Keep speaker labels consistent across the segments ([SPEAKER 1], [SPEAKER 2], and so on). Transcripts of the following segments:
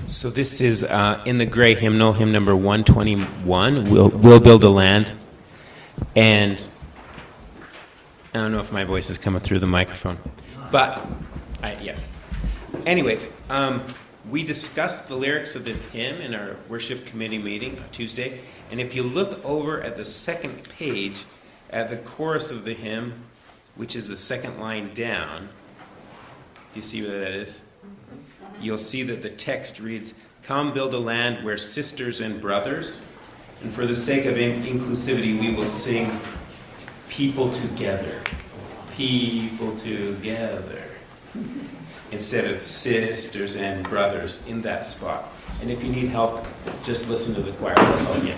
[SPEAKER 1] So this is in the gray hymnal, hymn number 121, We'll Build a Land. And I don't know if my voice is coming through the microphone, but yes. Anyway, we discussed the lyrics of this hymn in our worship committee meeting on Tuesday. And if you look over at the second page, at the chorus of the hymn, which is the second line down, do you see where that is? You'll see that the text reads, "Come build a land where sisters and brothers," and for the sake of inclusivity, we will sing "people together," people together, instead of sisters and brothers in that spot. And if you need help, just listen to the choir. That's all you get.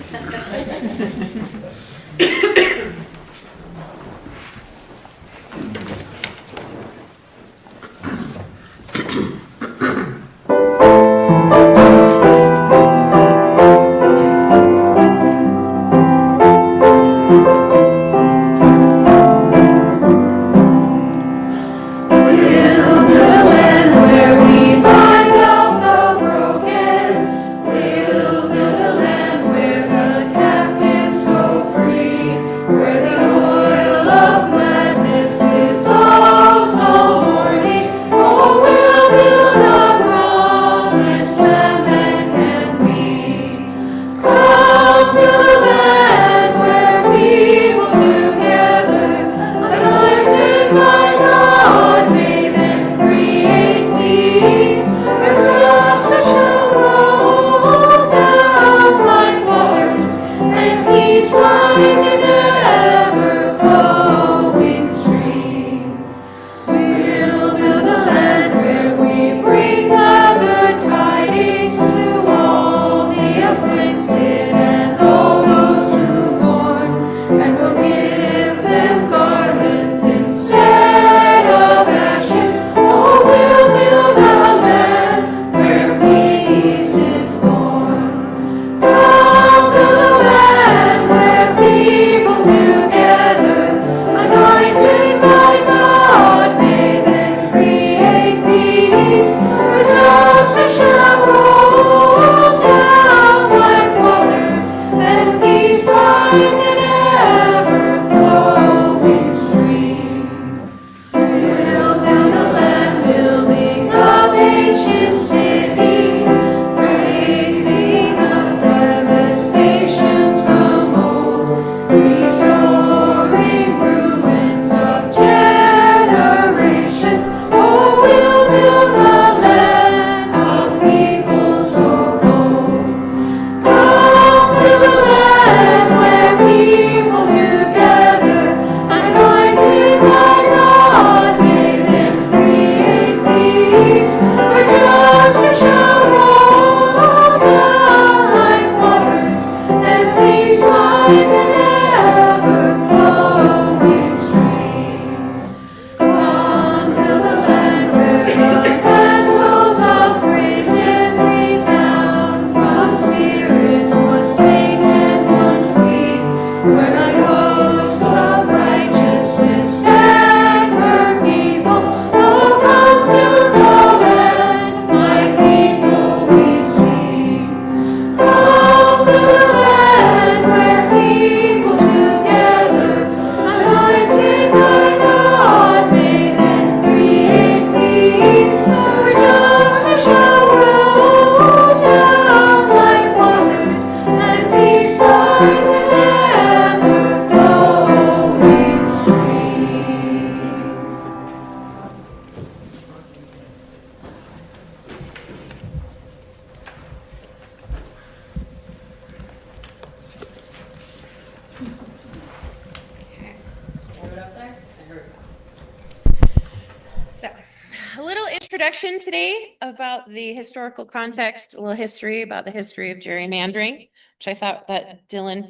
[SPEAKER 2] Today about the historical context, a little history about the history of gerrymandering, which I thought that Dylan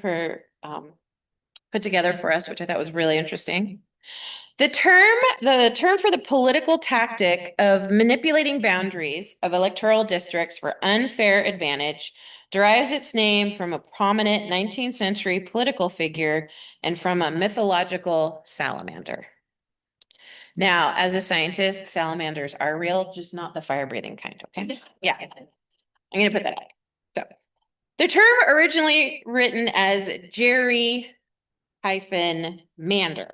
[SPEAKER 2] put together for us, which I thought was really interesting. The term for the political tactic of manipulating boundaries of electoral districts for unfair advantage derives its name from a prominent 19th century political figure and from a mythological salamander. Now, as a scientist, salamanders are real, just not the fire-breathing kind, okay? Yeah. I'm going to put that up. So the term originally written as Jerry hyphen Mander.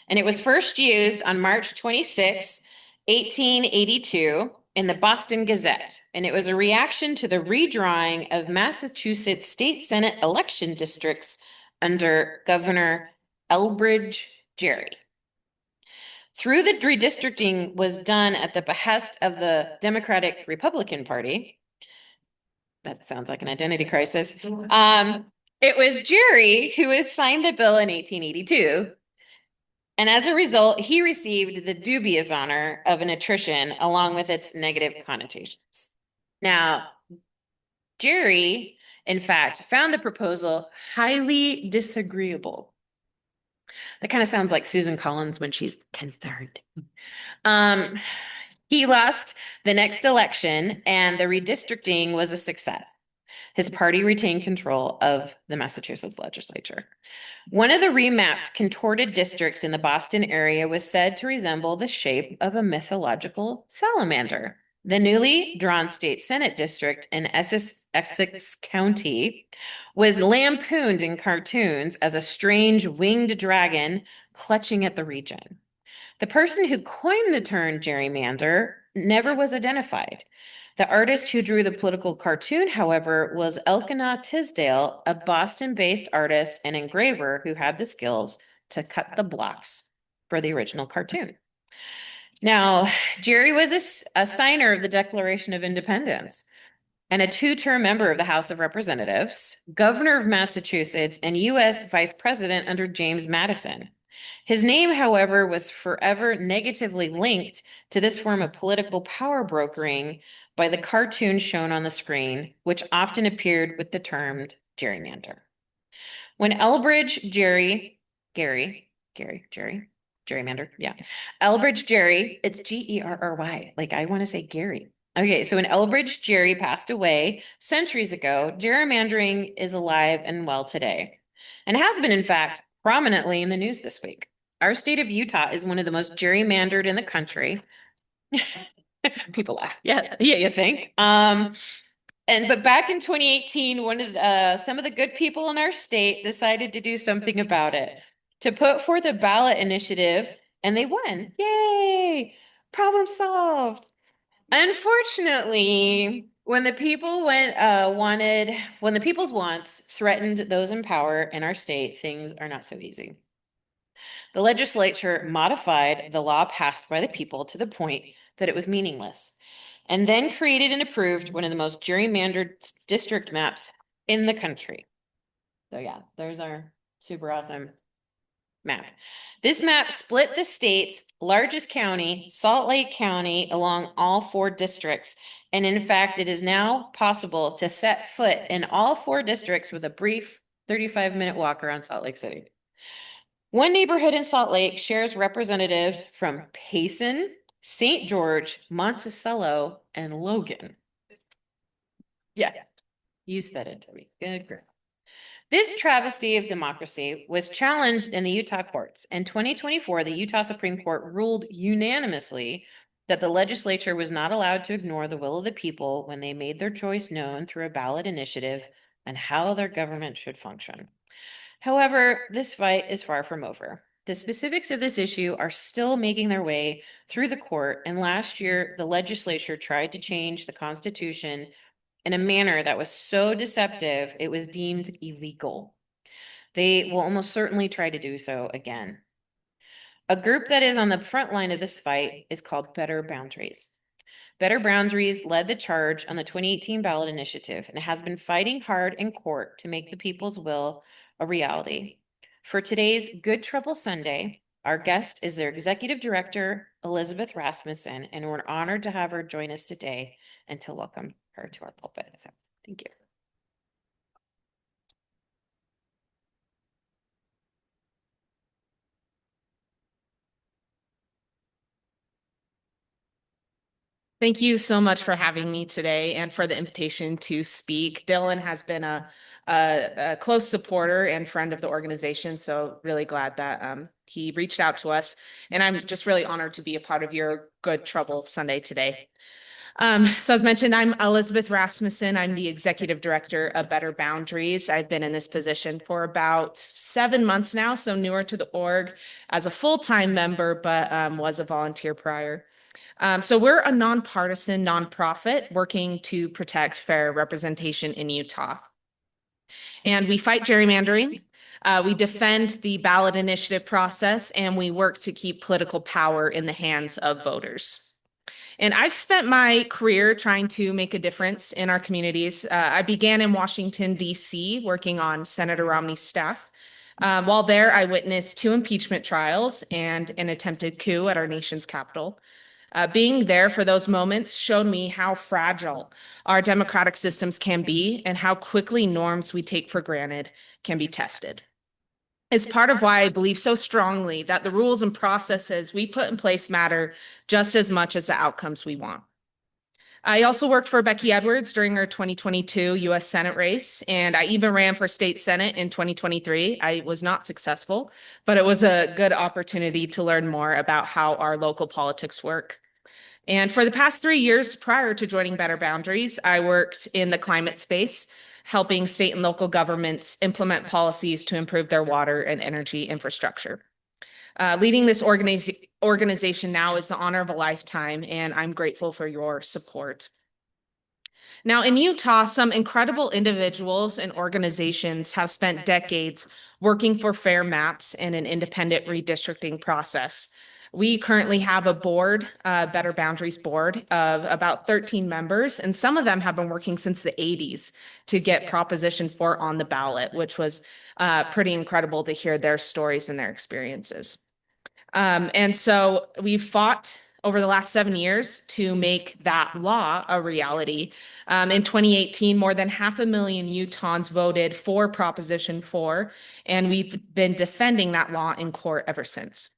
[SPEAKER 2] And it was first used on March 26, 1882 in the Boston Gazette. And it was a reaction to the redrawing of Massachusetts State Senate election districts under Governor Elbridge Gerry. Through the redistricting was done at the behest of the Democratic Republican Party. That sounds like an identity crisis. It was Gerry who signed the bill in 1882. And as a result, he received the dubious honor of an attrition along with its negative connotations. Now, Gerry, in fact, found the proposal highly disagreeable. That kind of sounds like Susan Collins when she's concerned. He lost the next election, and the redistricting was a success. His party retained control of the Massachusetts legislature. One of the remapped, contorted districts in the Boston area was said to resemble the shape of a mythological salamander. The newly drawn state Senate district in Essex County was lampooned in cartoons as a strange winged dragon clutching at the region. The person who coined the term gerrymander never was identified. The artist who drew the political cartoon, however, was Elkanah Tisdale, a Boston-based artist and engraver who had the skills to cut the blocks for the original cartoon. Now, Gerry was a signer of the Declaration of Independence and a two-term member of the House of Representatives, governor of Massachusetts, and U.S. vice president under James Madison. His name, however, was forever negatively linked to this form of political power brokering by the cartoon shown on the screen, which often appeared with the term gerrymander. When Elbridge gerrymander, yeah. Elbridge Gerry, it's Gerry, like I want to say Gary. Okay, so when Elbridge Gerry passed away centuries ago, gerrymandering is alive and well today, and has been, in fact, prominently in the news this week. Our state of Utah is one of the most gerrymandered in the country. People laugh. Yeah, you think. But back in 2018, some of the good people in our state decided to do something about it, to put forth a ballot initiative, and they won. Yay! Problem solved. Unfortunately, when the people's wants threatened those in power in our state, things are not so easy. The legislature modified the law passed by the people to the point that it was meaningless, and then created and approved one of the most gerrymandered district maps in the country. So yeah, there's our super awesome map. This map split the state's largest county, Salt Lake County, along all 4 districts. And in fact, it is now possible to set foot in all 4 districts with a brief 35-minute walk around Salt Lake City. One neighborhood in Salt Lake shares representatives from Payson, St. George, Monticello, and Logan. Yeah, you said it, Toby. Good girl. This travesty of democracy was challenged in the Utah courts. In 2024, the Utah Supreme Court ruled unanimously that the legislature was not allowed to ignore the will of the people when they made their choice known through a ballot initiative on how their government should function. However, this fight is far from over. The specifics of this issue are still making their way through the court, and last year, the legislature tried to change the Constitution in a manner that was so deceptive, it was deemed illegal. They will almost certainly try to do so again. A group that is on the front line of this fight is called Better Boundaries. Better Boundaries led the charge on the 2018 ballot initiative and has been fighting hard in court to make the people's will a reality. For today's Good Trouble Sunday, our guest is their executive director, Elizabeth Rasmussen, and we're honored to have her join us today and to welcome her to our pulpit. So thank you.
[SPEAKER 3] Thank you so much for having me today and for the invitation to speak. Dylan has been a close supporter and friend of the organization, so really glad that he reached out to us. And I'm just really honored to be a part of your Good Trouble Sunday today. So as mentioned, I'm Elizabeth Rasmussen. I'm the executive director of Better Boundaries. I've been in this position for about 7 months now, so newer to the org as a full-time member, but was a volunteer prior. So we're a nonpartisan nonprofit working to protect fair representation in Utah. And we fight gerrymandering. We defend the ballot initiative process, and we work to keep political power in the hands of voters. And I've spent my career trying to make a difference in our communities. I began in Washington, D.C., working on Senator Romney's staff. While there, I witnessed 2 impeachment trials and an attempted coup at our nation's capital. Being there for those moments showed me how fragile our democratic systems can be and how quickly norms we take for granted can be tested. It's part of why I believe so strongly that the rules and processes we put in place matter just as much as the outcomes we want. I also worked for Becky Edwards during her 2022 US Senate race, and I even ran for state Senate in 2023. I was not successful, but it was a good opportunity to learn more about how our local politics work. And for the past 3 years prior to joining Better Boundaries, I worked in the climate space, helping state and local governments implement policies to improve their water and energy infrastructure. Leading this organization now is the honor of a lifetime, and I'm grateful for your support. Now, in Utah, some incredible individuals and organizations have spent decades working for fair maps and an independent redistricting process. We currently have a board, Better Boundaries board, of about 13 members, and some of them have been working since the 80s to get Proposition 4 on the ballot, which was pretty incredible to hear their stories and their experiences. And so we've fought over the last 7 years to make that law a reality. In 2018, more than 500,000 Utahns voted for Proposition 4, and we've been defending that law in court ever since.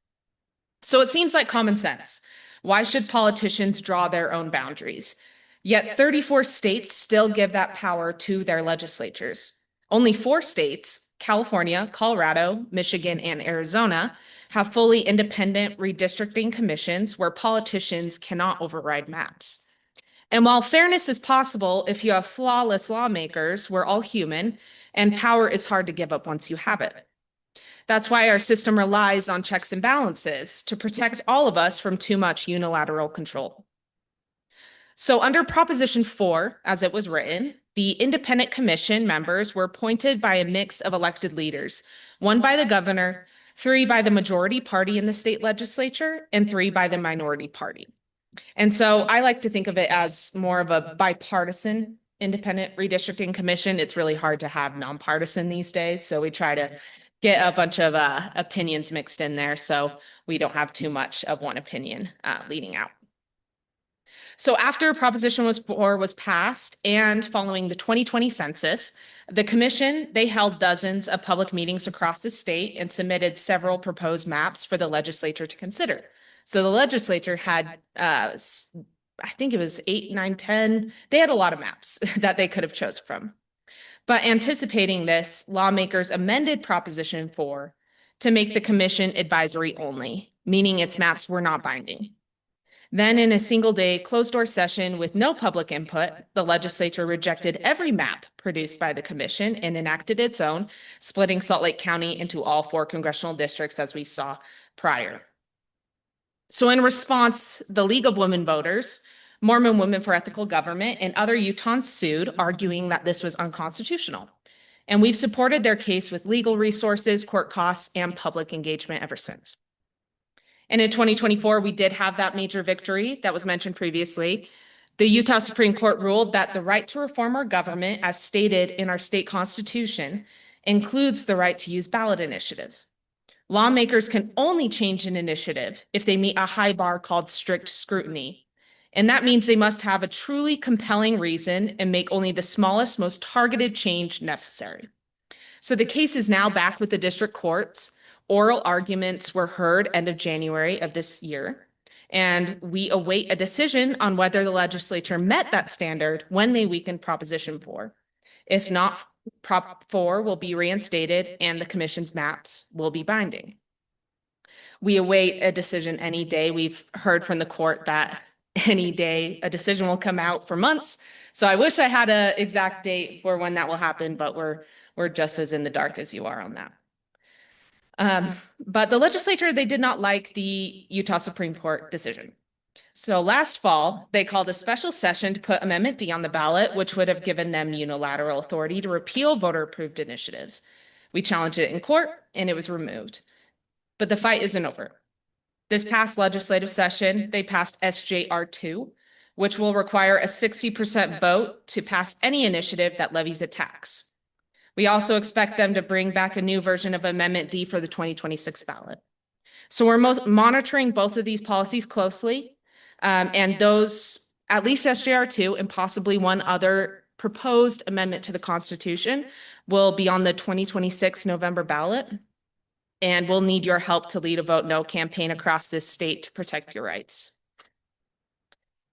[SPEAKER 3] So it seems like common sense. Why should politicians draw their own boundaries? Yet 34 states still give that power to their legislatures. Only 4 states, California, Colorado, Michigan, and Arizona, have fully independent redistricting commissions where politicians cannot override maps. And while fairness is possible if you have flawless lawmakers, we're all human, and power is hard to give up once you have it. That's why our system relies on checks and balances to protect all of us from too much unilateral control. So under Proposition 4, as it was written, the independent commission members were appointed by a mix of elected leaders, 1 by the governor, 3 by the majority party in the state legislature, and 3 by the minority party. And so I like to think of it as more of a bipartisan independent redistricting commission. It's really hard to have nonpartisan these days, so we try to get a bunch of opinions mixed in there so we don't have too much of one opinion leading out. So after Proposition 4 was passed and following the 2020 census, the commission, they held dozens of public meetings across the state and submitted several proposed maps for the legislature to consider. So the legislature had, I think it was 8, 9, 10, they had a lot of maps that they could have chosen from. But anticipating this, lawmakers amended Proposition 4 to make the commission advisory only, meaning its maps were not binding. Then in a single-day closed-door session with no public input, the legislature rejected every map produced by the commission and enacted its own, splitting Salt Lake County into all 4 congressional districts as we saw prior. So in response, the League of Women Voters, Mormon Women for Ethical Government, and other Utahns sued, arguing that this was unconstitutional. And we've supported their case with legal resources, court costs, and public engagement ever since. And in 2024, we did have that major victory that was mentioned previously. The Utah Supreme Court ruled that the right to reform our government, as stated in our state constitution, includes the right to use ballot initiatives. Lawmakers can only change an initiative if they meet a high bar called strict scrutiny. And that means they must have a truly compelling reason and make only the smallest, most targeted change necessary. So the case is now back with the district courts. Oral arguments were heard end of January of this year, and we await a decision on whether the legislature met that standard when they weakened Proposition 4. If not, Prop 4 will be reinstated and the commission's maps will be binding. We await a decision any day. We've heard from the court that any day. A decision will come out for months. So I wish I had an exact date for when that will happen, but we're just as in the dark as you are on that. But the legislature, they did not like the Utah Supreme Court decision. So last fall, they called a special session to put Amendment D on the ballot, which would have given them unilateral authority to repeal voter-approved initiatives. We challenged it in court, and it was removed. But the fight isn't over. This past legislative session, they passed SJR 2, which will require a 60% vote to pass any initiative that levies a tax. We also expect them to bring back a new version of Amendment D for the 2026 ballot. So we're monitoring both of these policies closely, and those, at least SJR 2 and possibly one other proposed amendment to the Constitution, will be on the 2026 November ballot. And we'll need your help to lead a Vote No campaign across this state to protect your rights.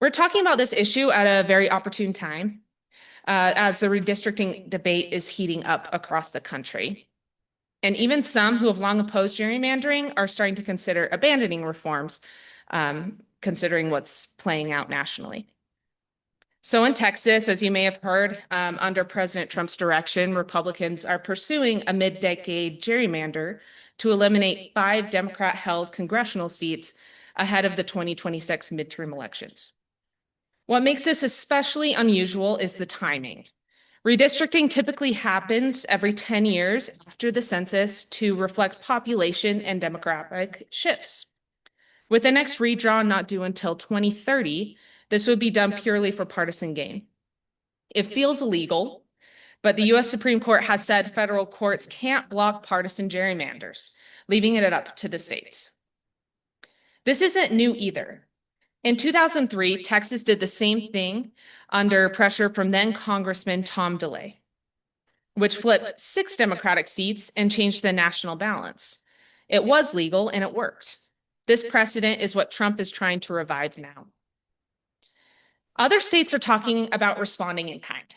[SPEAKER 3] We're talking about this issue at a very opportune time, as the redistricting debate is heating up across the country. And even some who have long opposed gerrymandering are starting to consider abandoning reforms, considering what's playing out nationally. So in Texas, as you may have heard, under President Trump's direction, Republicans are pursuing a mid-decade gerrymander to eliminate 5 Democrat-held congressional seats ahead of the 2026 midterm elections. What makes this especially unusual is the timing. Redistricting typically happens every 10 years after the census to reflect population and demographic shifts. With the next redraw not due until 2030, this would be done purely for partisan gain. It feels illegal, but the US Supreme Court has said federal courts can't block partisan gerrymanders, leaving it up to the states. This isn't new either. In 2003, Texas did the same thing under pressure from then Congressman Tom DeLay, which flipped 6 Democratic seats and changed the national balance. It was legal and it worked. This precedent is what Trump is trying to revive now. Other states are talking about responding in kind.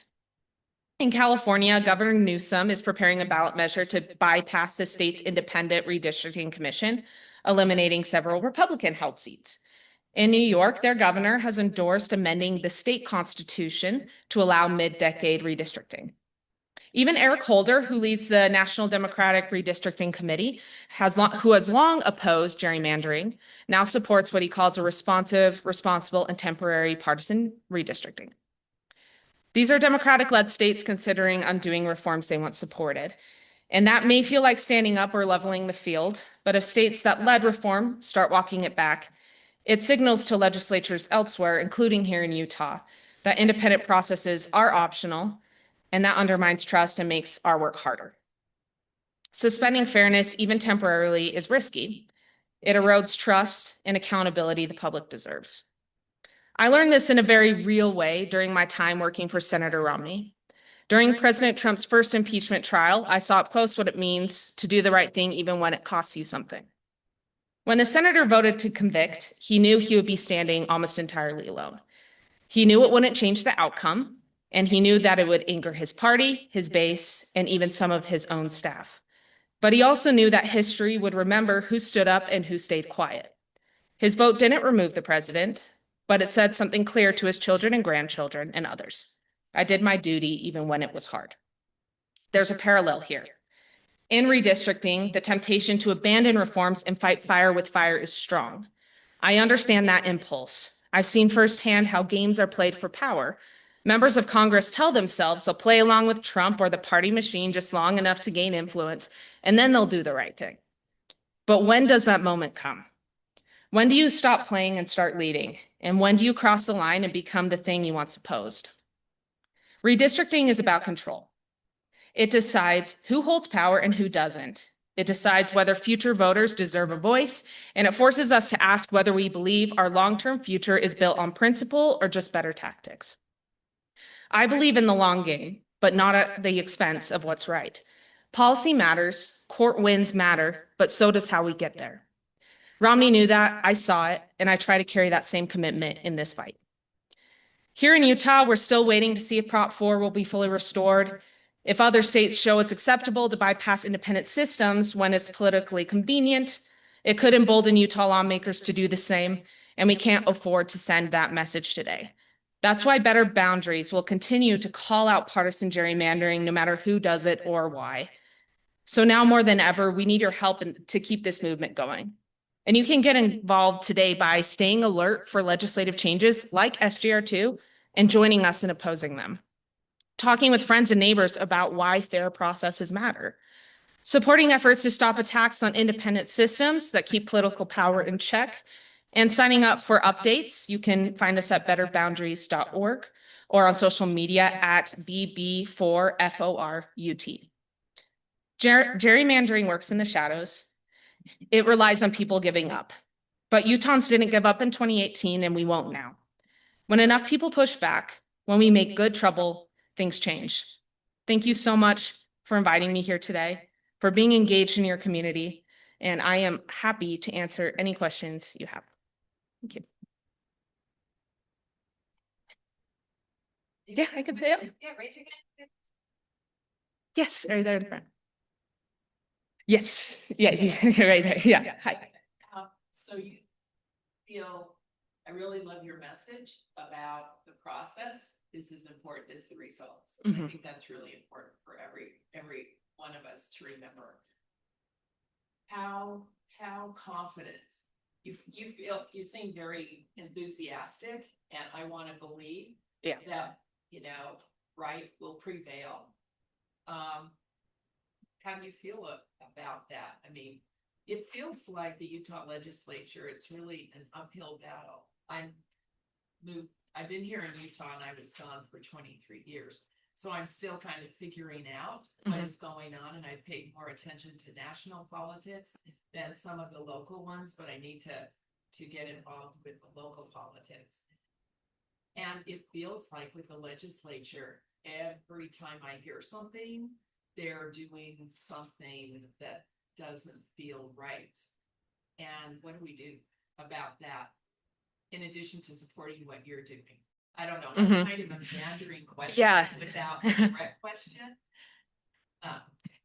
[SPEAKER 3] In California, Governor Newsom is preparing a ballot measure to bypass the state's independent redistricting commission, eliminating several Republican-held seats. In New York, their governor has endorsed amending the state constitution to allow mid-decade redistricting. Even Eric Holder, who leads the National Democratic Redistricting Committee, who has long opposed gerrymandering, now supports what he calls a responsive, responsible, and temporary partisan redistricting. These are Democratic-led states considering undoing reforms they once supported. And that may feel like standing up or leveling the field, but if states that led reform start walking it back, it signals to legislatures elsewhere, including here in Utah, that independent processes are optional, and that undermines trust and makes our work harder. Suspending fairness, even temporarily, is risky. It erodes trust and accountability the public deserves. I learned this in a very real way during my time working for Senator Romney. During President Trump's first impeachment trial, I saw up close what it means to do the right thing even when it costs you something. When the senator voted to convict, he knew he would be standing almost entirely alone. He knew it wouldn't change the outcome, and he knew that it would anger his party, his base, and even some of his own staff. But he also knew that history would remember who stood up and who stayed quiet. His vote didn't remove the president, but it said something clear to his children and grandchildren and others. I did my duty even when it was hard. There's a parallel here. In redistricting, the temptation to abandon reforms and fight fire with fire is strong. I understand that impulse. I've seen firsthand how games are played for power. Members of Congress tell themselves they'll play along with Trump or the party machine just long enough to gain influence, and then they'll do the right thing. But when does that moment come? When do you stop playing and start leading? And when do you cross the line and become the thing you once opposed? Redistricting is about control. It decides who holds power and who doesn't. It decides whether future voters deserve a voice, and it forces us to ask whether we believe our long-term future is built on principle or just better tactics. I believe in the long game, but not at the expense of what's right. Policy matters, court wins matter, but so does how we get there. Romney knew that, I saw it, and I try to carry that same commitment in this fight. Here in Utah, we're still waiting to see if Prop 4 will be fully restored. If other states show it's acceptable to bypass independent systems when it's politically convenient, it could embolden Utah lawmakers to do the same. and we can't afford to send that message today. That's why Better Boundaries will continue to call out partisan gerrymandering no matter who does it or why. So now more than ever, we need your help to keep this movement going. And you can get involved today by staying alert for legislative changes like SGR2 and joining us in opposing them. Talking with friends and neighbors about why fair processes matter. Supporting efforts to stop attacks on independent systems that keep political power in check. And signing up for updates. You can find us at betterboundaries.org or on social media at BB4FORUT. Gerrymandering works in the shadows. It relies on people giving up. But Utahns didn't give up in 2018, and we won't now. When enough people push back, when we make good trouble, things change. Thank you so much for inviting me here today, for being engaged in your community, and I am happy to answer any questions you have. Thank you. Yeah, I can say it.
[SPEAKER 2] Yeah, raise your hand.
[SPEAKER 3] Yes, right there in the front. Yes, yeah, you're right there. Yeah, hi.
[SPEAKER 4] So you feel, I really love your message about the process is as important as the results. I
[SPEAKER 3] Mhm.
[SPEAKER 4] think that's really important for every one of us to remember. How confident you feel, you seem very enthusiastic, and I want to believe that, right will prevail. How do you feel about that? I mean, it feels like the Utah legislature, it's really an uphill battle. I've been here in Utah and I was gone for 23 years. So I'm still kind of figuring out what is going on, and I've paid more attention to national politics than some of the local ones, but I need to get involved with the local politics. And it feels like with the legislature, every time I hear something, they're doing something that doesn't feel right. And what do we do about that? In addition to supporting what you're doing? I don't know, that's kind of a meandering question without a direct question.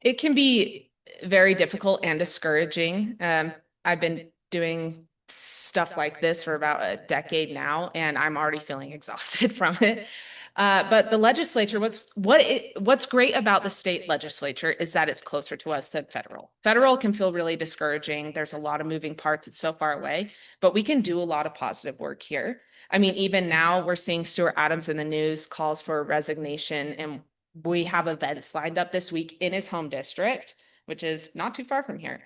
[SPEAKER 3] It can be very difficult and discouraging. I've been doing stuff like this for about a decade now, and I'm already feeling exhausted from it. But the legislature, what's great about the state legislature is that it's closer to us than federal. Federal can feel really discouraging. There's a lot of moving parts. It's so far away, but we can do a lot of positive work here. I mean, even now we're seeing Stuart Adams in the news calls for resignation, and we have events lined up this week in his home district, which is not too far from here,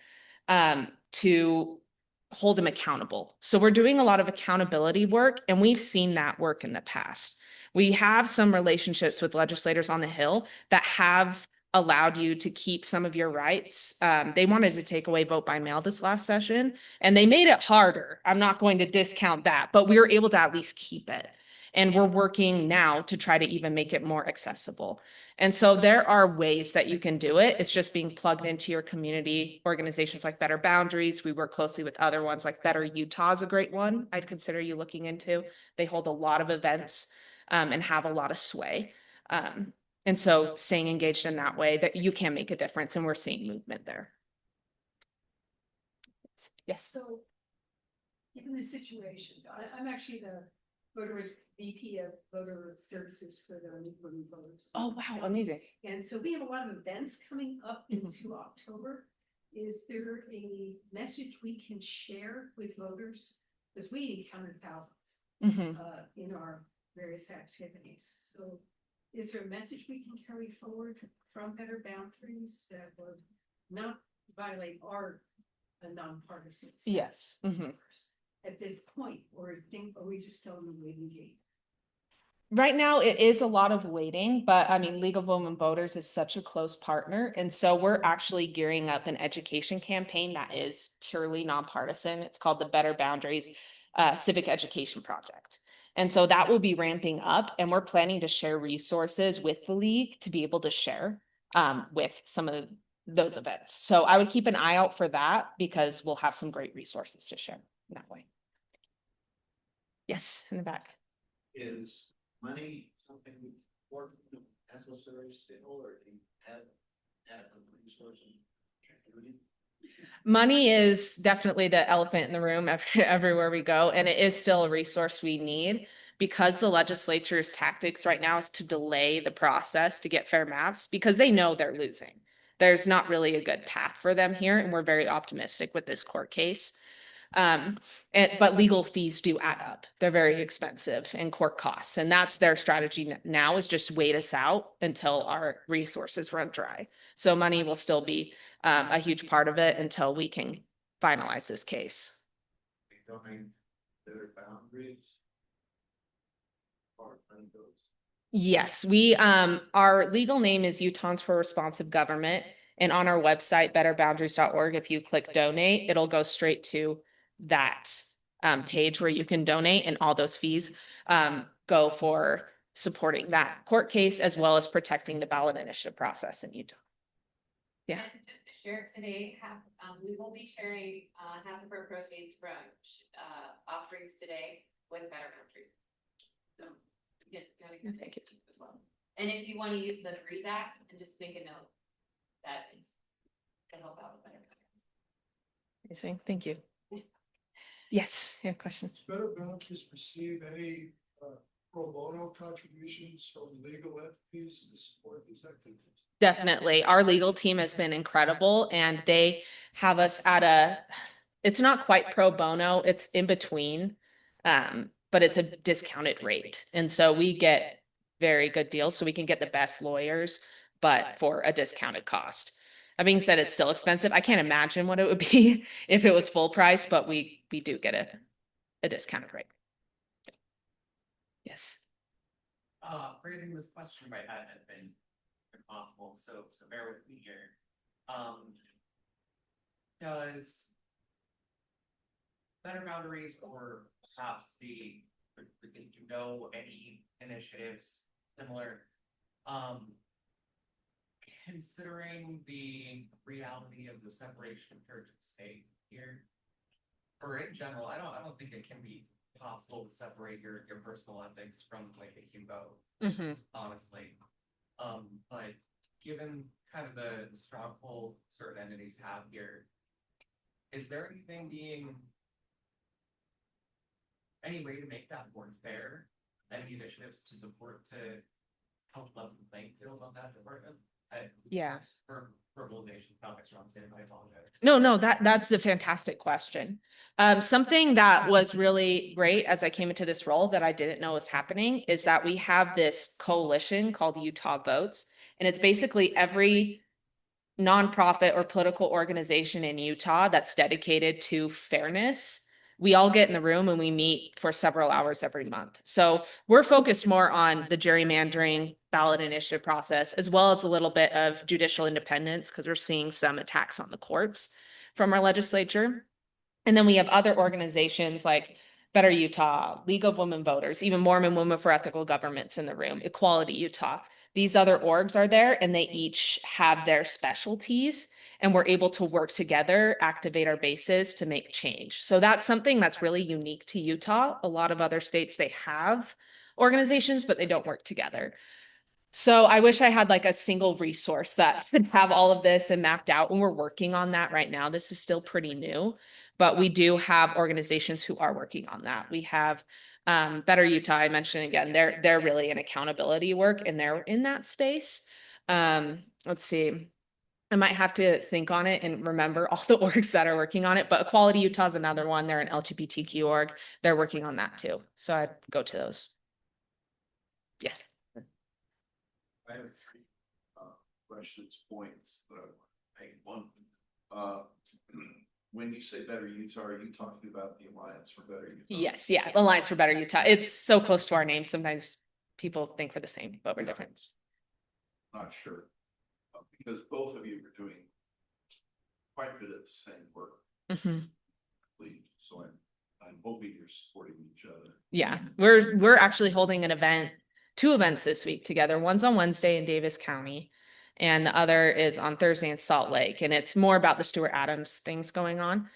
[SPEAKER 3] to hold him accountable. So we're doing a lot of accountability work, and we've seen that work in the past. We have some relationships with legislators on the Hill that have allowed you to keep some of your rights. They wanted to take away vote by mail this last session, and they made it harder. I'm not going to discount that, but we were able to at least keep it. And we're working now to try to even make it more accessible. And so there are ways that you can do it. It's just being plugged into your community organizations like Better Boundaries. We work closely with other ones like Better Utah is a great one I'd consider you looking into. They hold a lot of events and have a lot of sway. And so staying engaged in that way, that you can make a difference, and we're seeing movement there. Yes.
[SPEAKER 5] So, given the situations, I'm actually the VP of voter services for the Newfoundland voters.
[SPEAKER 3] Oh, wow, amazing.
[SPEAKER 5] And so we have a lot of events coming up into October. Is there a message we can share with voters? Because we encountered thousands in our various activities. So is there a message we can carry forward from Better Boundaries that would not violate our nonpartisan?
[SPEAKER 3] Yes.
[SPEAKER 5] At this point, or are we just telling them waiting game?
[SPEAKER 3] Right now, it is a lot of waiting, but I mean, League of Women Voters is such a close partner. And so we're actually gearing up an education campaign that is purely nonpartisan. It's called the Better Boundaries Civic Education Project. And so that will be ramping up, and we're planning to share resources with the league to be able to share with some of those events. So I would keep an eye out for that, because we'll have some great resources to share that way. Yes, in the back.
[SPEAKER 6] Is money something important, necessary still, or do you have adequate resources?
[SPEAKER 3] Money is definitely the elephant in the room everywhere we go, and it is still a resource we need because the legislature's tactics right now is to delay the process to get fair maps because they know they're losing. There's not really a good path for them here, and we're very optimistic with this court case. But legal fees do add up. They're very expensive and court costs, and that's their strategy now is just wait us out until our resources run dry. So money will still be a huge part of it until we can finalize this case.
[SPEAKER 6] Knowing their boundaries. Or those.
[SPEAKER 3] Yes, we, our legal name is Utahns for Responsive Government. And on our website, betterboundaries.org, if you click donate, it'll go straight to that page where you can donate, and all those fees go for supporting that court case as well as protecting the ballot initiative process in Utah. Yeah.
[SPEAKER 2] And just to share today, we will be sharing half of our proceeds from offerings today with Better Boundaries. So
[SPEAKER 3] Thank you.
[SPEAKER 2] as well. And if you want to use the Freeze Act and just make a note, that is to help out with Better Boundaries.
[SPEAKER 3] Amazing. Thank you. Yes, you have a question?
[SPEAKER 7] Does Better Boundaries receive any pro bono contributions from legal entities to support these activities?
[SPEAKER 3] Definitely. Our legal team has been incredible, and they have us at it's not quite pro bono, it's in between. But it's a discounted rate. And so we get very good deals, so we can get the best lawyers, but for a discounted cost. That being said, it's still expensive. I can't imagine what it would be if it was full price, but we do get a discounted rate. Yes.
[SPEAKER 8] Phrasing this question in my head has been impossible, so bear with me here. Does Better Boundaries or perhaps you know any initiatives similar, considering the reality of the separation of church and state here, or in general, I don't think it can be possible to separate your personal ethics from like a UUCO, honestly. But given kind of the strong pull certain entities have here, is there any way to make that more fair? Any initiatives to support to help level the playing field on that department?
[SPEAKER 3] Yeah.
[SPEAKER 8] For verbalization topics wrong, I apologize.
[SPEAKER 3] No, that's a fantastic question. Something that was really great as I came into this role that I didn't know was happening is that we have this coalition called Utah Votes, and it's basically every nonprofit or political organization in Utah that's dedicated to fairness. We all get in the room and we meet for several hours every month. So we're focused more on the gerrymandering ballot initiative process, as well as a little bit of judicial independence, because we're seeing some attacks on the courts from our legislature. And then we have other organizations like Better Utah, League of Women Voters, even Mormon Women for Ethical Governments in the room, Equality Utah. These other orgs are there, and they each have their specialties, and we're able to work together, activate our bases to make change. So that's something that's really unique to Utah. A lot of other states, they have organizations, but they don't work together. So I wish I had like a single resource that could have all of this and mapped out, and we're working on that right now. This is still pretty new, but we do have organizations who are working on that. We have Better Utah, I mentioned again, they're really in accountability work, and they're in that space. Let's see. I might have to think on it and remember all the orgs that are working on it, but Equality Utah is another one. They're an LGBTQ org. They're working on that too. So I'd go to those. Yes.
[SPEAKER 6] I have three questions, points that I want to make. One, when you say Better Utah, are you talking about the Alliance for Better Utah?
[SPEAKER 3] Yes, yeah, Alliance for Better Utah. It's so close to our name. Sometimes people think we're the same, but we're different.
[SPEAKER 6] Not sure. Because both of you are doing quite a bit of the same work. So I'm hoping you're supporting each other.
[SPEAKER 3] Yeah, we're actually holding an event, 2 events this week together. One's on Wednesday in Davis County, and the other is on Thursday in Salt Lake. And it's more about the Stuart Adams things going on.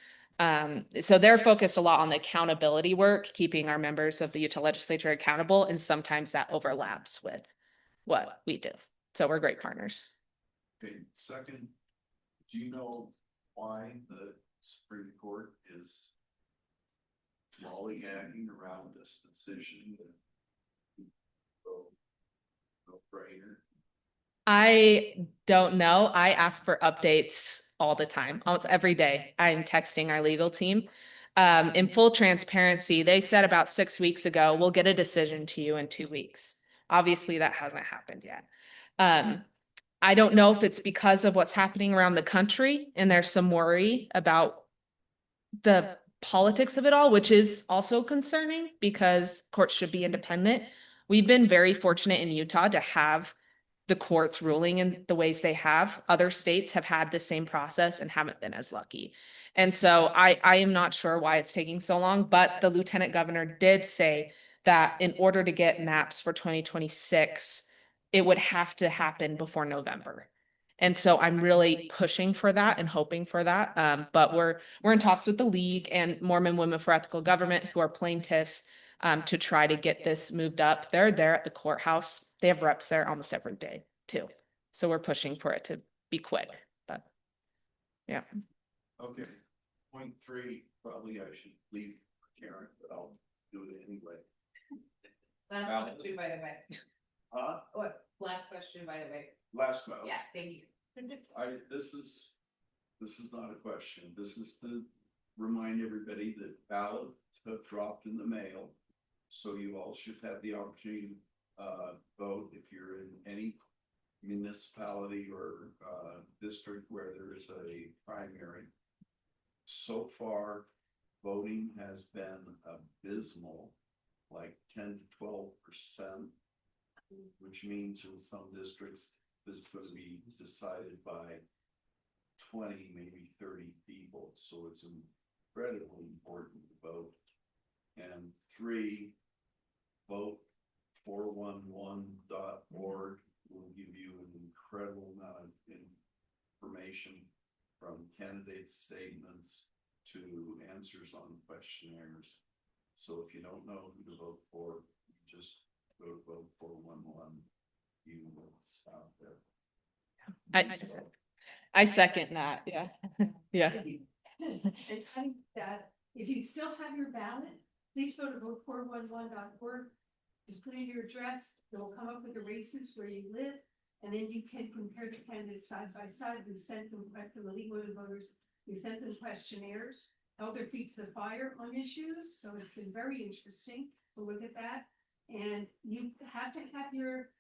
[SPEAKER 3] So they're focused a lot on the accountability work, keeping our members of the Utah legislature accountable. And sometimes that overlaps with what we do. So we're great partners.
[SPEAKER 6] Okay, second, do you know why the Supreme Court is lollygagging around this decision? No brainer.
[SPEAKER 3] I don't know. I ask for updates all the time, almost every day. I'm texting our legal team. In full transparency, they said about 6 weeks ago, we'll get a decision to you in 2 weeks. Obviously, that hasn't happened yet. I don't know if it's because of what's happening around the country and there's some worry about the politics of it all, which is also concerning because courts should be independent. We've been very fortunate in Utah to have the courts ruling in the ways they have. Other states have had the same process and haven't been as lucky. And so I am not sure why it's taking so long, but the lieutenant governor did say that in order to get maps for 2026, it would have to happen before November. And so I'm really pushing for that and hoping for that. But we're in talks with the league and Mormon Women for Ethical Government, who are plaintiffs, to try to get this moved up. They're there at the courthouse. They have reps there almost every day too. So we're pushing for it to be quick, but yeah.
[SPEAKER 6] Okay, point 3, probably I should leave Karen, but I'll do it anyway.
[SPEAKER 2] Last question, by the way.
[SPEAKER 6] What?
[SPEAKER 2] Last question, by the way.
[SPEAKER 6] Last one.
[SPEAKER 2] Yeah, thank you.
[SPEAKER 6] This is not a question. This is to remind everybody that ballots have dropped in the mail. So you all should have the opportunity to vote if you're in any municipality or district where there is a primary. So far, voting has been abysmal, like 10 to 12%, which means in some districts, this is going to be decided by 20, maybe 30 people. So it's incredibly important to vote. And 3, vote 411.org will give you an incredible amount of information from candidate statements to answers on questionnaires. So if you don't know who to vote for, just go to vote 411. You will stop there.
[SPEAKER 3] I second that. Yeah. Yeah.
[SPEAKER 5] And I think that if you still have your ballot, please go to vote411.org. Just put in your address. It'll come up with the races where you live, and then you can compare the candidates side by side. We've sent them to the League of Women Voters. We sent them questionnaires, held their feet to the fire on issues. So it's been very interesting to look at that. And you have to have your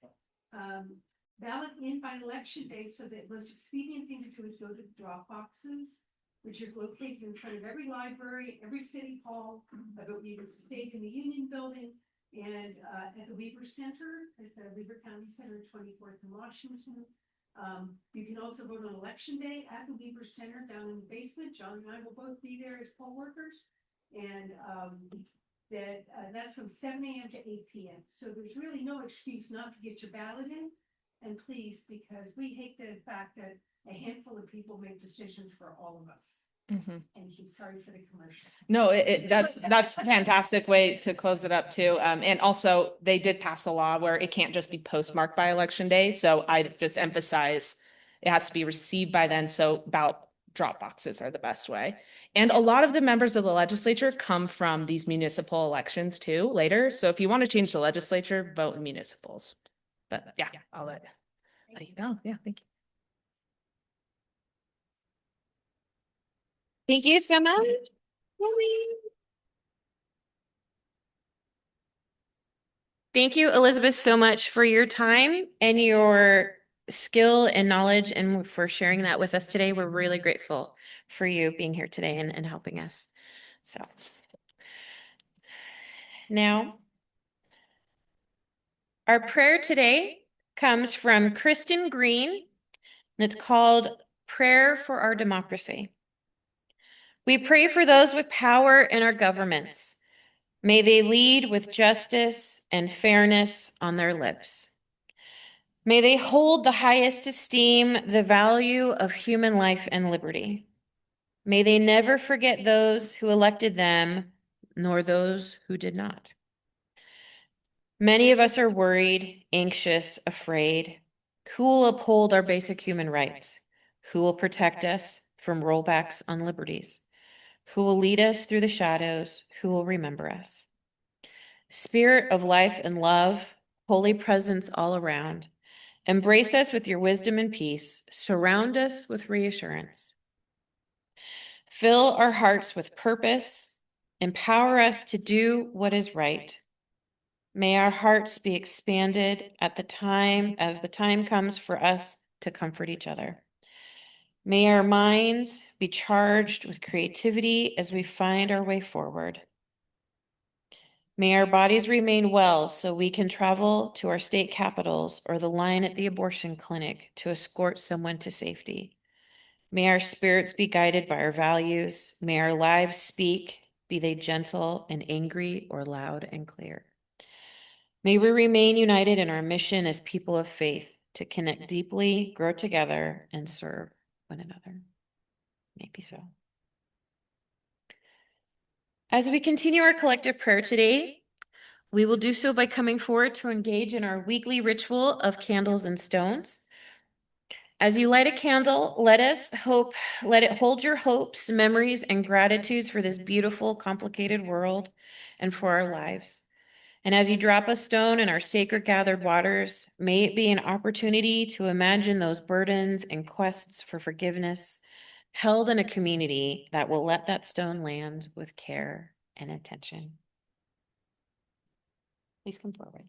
[SPEAKER 5] ballot in by election day, so the most expedient thing to do is go to the drop boxes, which are located in front of every library, every city hall, the Weaver State in the Union Building, and at the Weaver Center, at the Weaver County Center, 24th in Washington. You can also vote on election day at the Weaver Center down in the basement. John and I will both be there as poll workers, and that's from 7 a.m. to 8 p.m. So there's really no excuse not to get your ballot in. And please, because we hate the fact that a handful of people make decisions for all of us.
[SPEAKER 3] Mm-hmm.
[SPEAKER 5] And sorry for the commercial.
[SPEAKER 3] No, that's a fantastic way to close it up too. And also they did pass a law where it can't just be postmarked by election day. So I just emphasize it has to be received by then. So ballot drop boxes are the best way. And a lot of the members of the legislature come from these municipal elections too later. So if you want to change the legislature, vote in municipals. But yeah, I'll let you go. Yeah, thank you.
[SPEAKER 2] Thank you so much. Thank you, Elizabeth, so much for your time and your skill and knowledge and for sharing that with us today. We're really grateful for you being here today and helping us. So now, our prayer today comes from Kristen Green, and it's called Prayer for Our Democracy. We pray for those with power in our governments. May they lead with justice and fairness on their lips. May they hold the highest esteem the value of human life and liberty. May they never forget those who elected them, nor those who did not. Many of us are worried, anxious, afraid. Who will uphold our basic human rights? Who will protect us from rollbacks on liberties? Who will lead us through the shadows? Who will remember us? Spirit of life and love, holy presence all around, embrace us with your wisdom and peace. Surround us with reassurance. Fill our hearts with purpose. Empower us to do what is right. May our hearts be expanded at the time as the time comes for us to comfort each other. May our minds be charged with creativity as we find our way forward. May our bodies remain well so we can travel to our state capitals or the line at the abortion clinic to escort someone to safety. May our spirits be guided by our values. May our lives speak, be they gentle and angry or loud and clear. May we remain united in our mission as people of faith to connect deeply, grow together, and serve one another. Maybe so. As we continue our collective prayer today, we will do so by coming forward to engage in our weekly ritual of candles and stones. As you light a candle, let it hold your hopes, memories, and gratitudes for this beautiful, complicated world and for our lives. And as you drop a stone in our sacred gathered waters, may it be an opportunity to imagine those burdens and quests for forgiveness held in a community that will let that stone land with care and attention. Please come forward.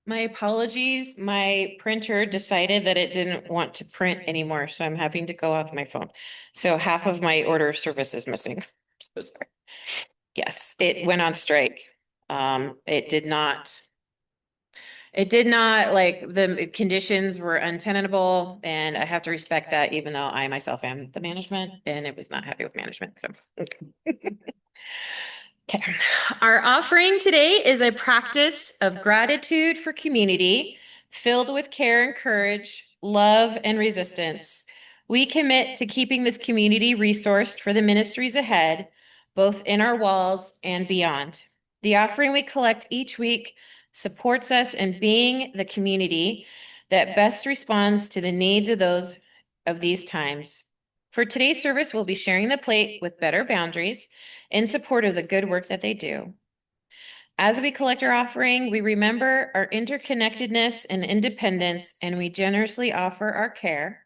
[SPEAKER 2] My apologies. My printer decided that it didn't want to print anymore, so I'm having to go off my phone. So half of my order of service is missing. So sorry. Yes, it went on strike. It did not, like, the conditions were untenable, and I have to respect that, even though I myself am the management, and it was not happy with management, so. Okay. Okay. Our offering today is a practice of gratitude for community, filled with care and courage, love and resistance. We commit to keeping this community resourced for the ministries ahead, both in our walls and beyond. The offering we collect each week supports us in being the community that best responds to the needs of those of these times. For today's service, we'll be sharing the plate with Better Boundaries in support of the good work that they do. As we collect our offering, we remember our interconnectedness and independence, and we generously offer our care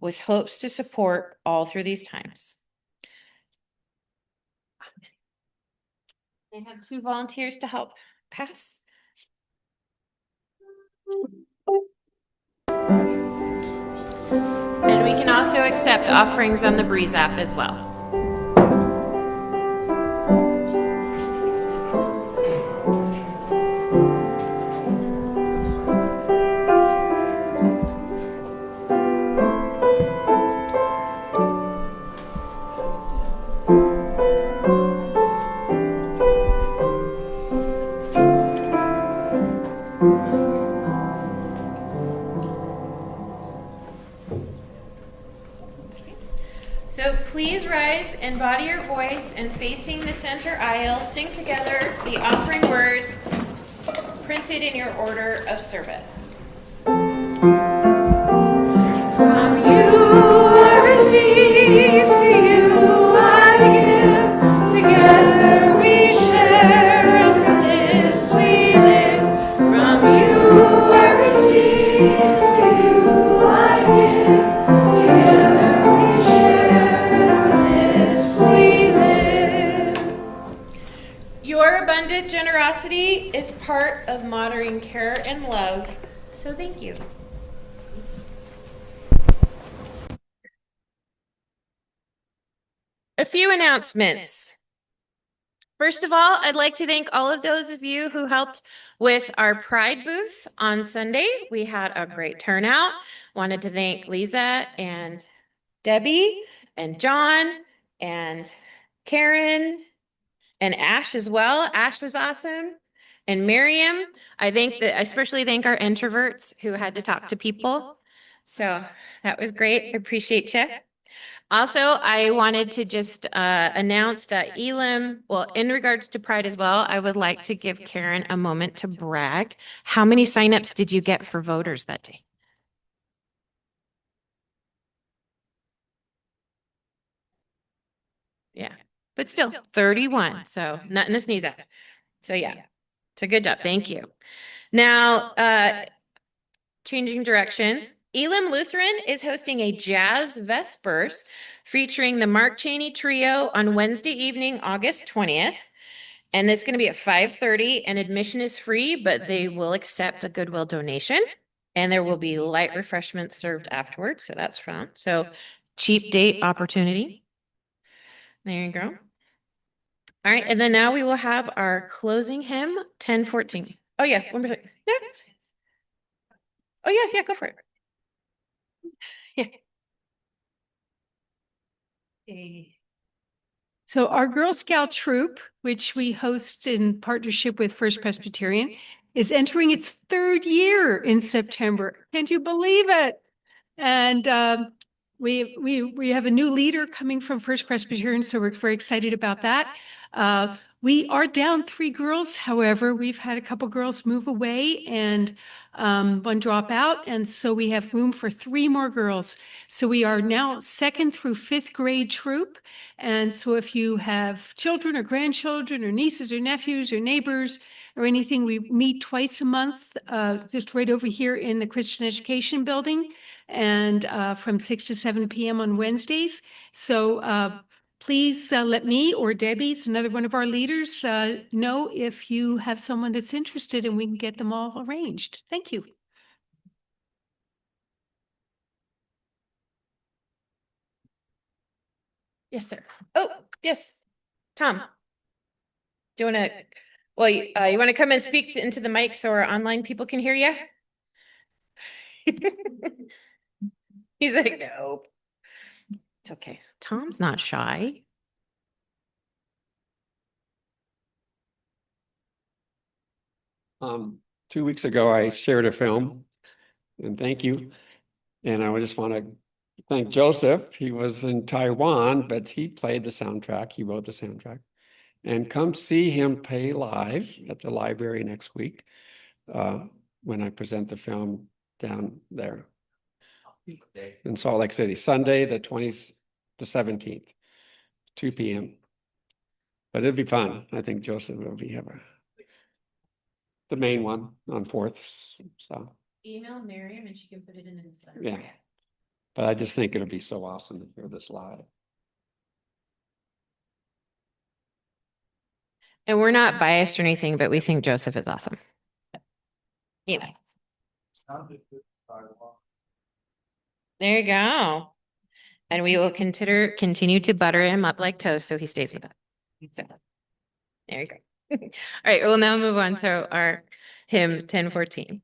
[SPEAKER 2] with hopes to support all through these times. I have 2 volunteers to help pass. And we can also accept offerings on the Breeze app as well. So please rise, embody your voice, and facing the center aisle, sing together the offering words printed in your order of service. From you I receive, to you I give, together we share, and from this we live. From you I receive, to you I give, together we share. Your abundant generosity is part of modern care and love, so thank you. A few announcements. First of all, I'd like to thank all of those of you who helped with our Pride booth on Sunday. We had a great turnout. Wanted to thank Lisa and Debbie and John and Karen and Ash as well. Ash was awesome. And Miriam, I especially thank our introverts who had to talk to people. So that was great. I appreciate you. Also, I wanted to just announce that Elam, well, in regards to Pride as well, I would like to give Karen a moment to brag. How many signups did you get for voters that day? Yeah, but still 31. So nothing to sneeze at. So yeah, it's a good job. Thank you. Now, changing directions. Elam Lutheran is hosting a jazz vespers featuring the Mark Cheney Trio on Wednesday evening, August 20th. And it's going to be at 5:30, and admission is free, but they will accept a Goodwill donation. And there will be light refreshments served afterwards. So that's fun. So cheap date opportunity. There you go. All right. And then now we will have our closing hymn, 10:14. Oh, yeah. One more. Yeah. Oh, yeah. Go for it. Yeah.
[SPEAKER 5] So our Girl Scout troop, which we host in partnership with First Presbyterian, is entering its 3rd year in September. Can't you believe it? And we have a new leader coming from First Presbyterian, so we're very excited about that. We are down 3 girls. However, we've had a couple girls move away and one drop out. And so we have room for 3 more girls. So we are now 2nd through 5th grade troop. And so if you have children or grandchildren or nieces or nephews or neighbors or anything, we meet twice a month, just right over here in the Christian Education Building, and from 6 to 7 p.m. on Wednesdays. So
[SPEAKER 9] please let me or Debbie's another one of our leaders know if you have someone that's interested and we can get them all arranged. Thank you.
[SPEAKER 2] Yes, sir. Oh, yes. Tom. Do you want to, well, you want to come and speak into the mic so our online people can hear you? He's like, no. It's okay. Tom's not shy.
[SPEAKER 10] Um, 2 weeks ago, I shared a film, and thank you. And I just want to thank Joseph. He was in Taiwan, but he played the soundtrack. He wrote the soundtrack. And come see him play live at the library next week when I present the film down there in Salt Lake City, Sunday, the 17th, 2 p.m. But it'll be fun. I think Joseph will be the main one on 4th. So
[SPEAKER 2] Email Miriam and she can put it in the newsletter.
[SPEAKER 10] yeah, but I just think it'll be so awesome to hear this live.
[SPEAKER 2] And we're not biased or anything, but we think Joseph is awesome. Anyway, there you go. And we will continue to butter him up like toast so he stays with us. So, there you go. All right, we'll now move on to our hymn 1014.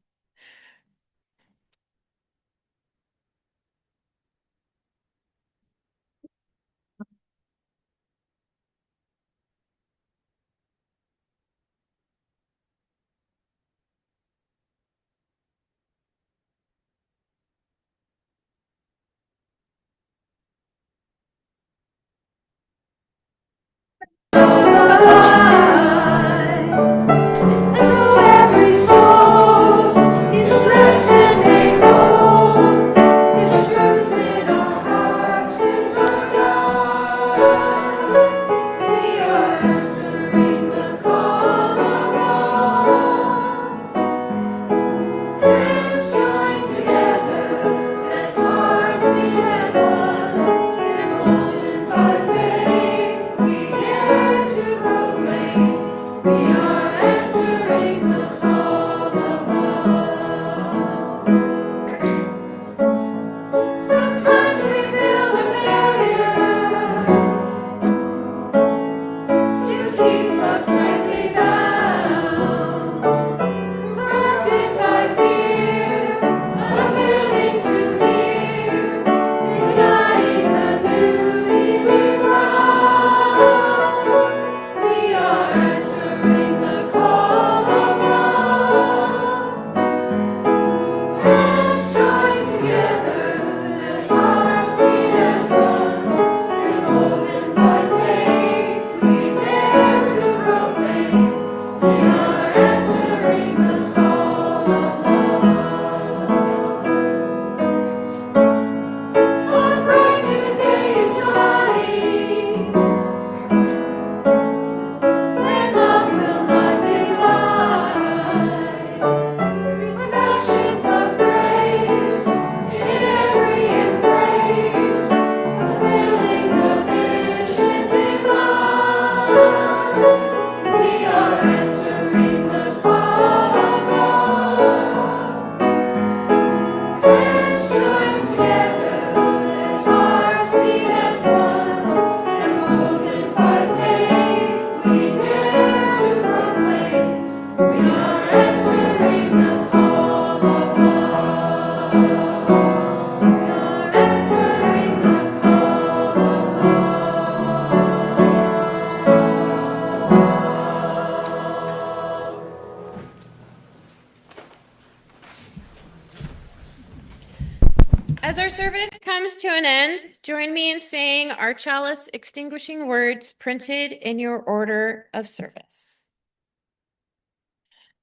[SPEAKER 2] As our service comes to an end, join me in saying our chalice extinguishing words printed in your order of service.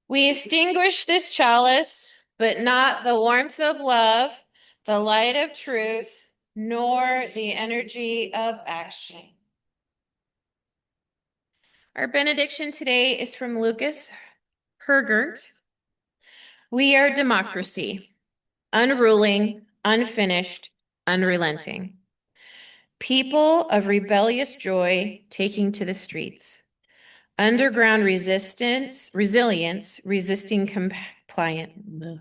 [SPEAKER 2] We extinguish this chalice, but not the warmth of love, the light of truth, nor the energy of action. Our benediction today is from Lucas Hergert. We are democracy, unruling, unfinished, unrelenting. People of rebellious joy taking to the streets. Underground resilience, resisting compliant.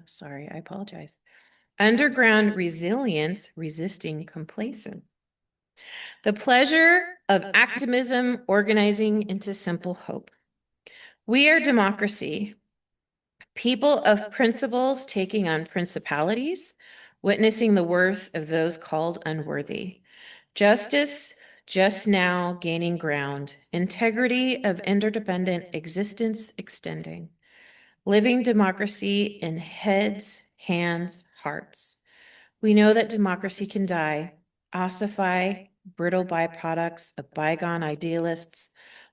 [SPEAKER 2] Sorry, I apologize. Underground resilience, resisting complacent. The pleasure of activism organizing into simple hope. We are democracy. People of principles taking on principalities, witnessing the worth of those called unworthy. Justice, just now gaining ground. Integrity of interdependent existence extending. Living democracy in heads, hands, hearts. We know that democracy can die, ossify, brittle byproducts of bygone idealists,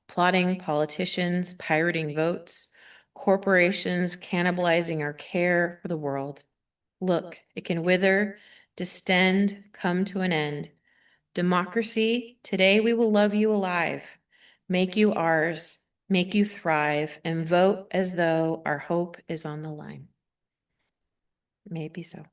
[SPEAKER 2] plotting politicians, pirating votes, corporations cannibalizing our care for the world. Look, it can wither, distend, come to an end. Democracy, today we will love you alive, make you ours, make you thrive, and vote as though our hope is on the line. May it be so.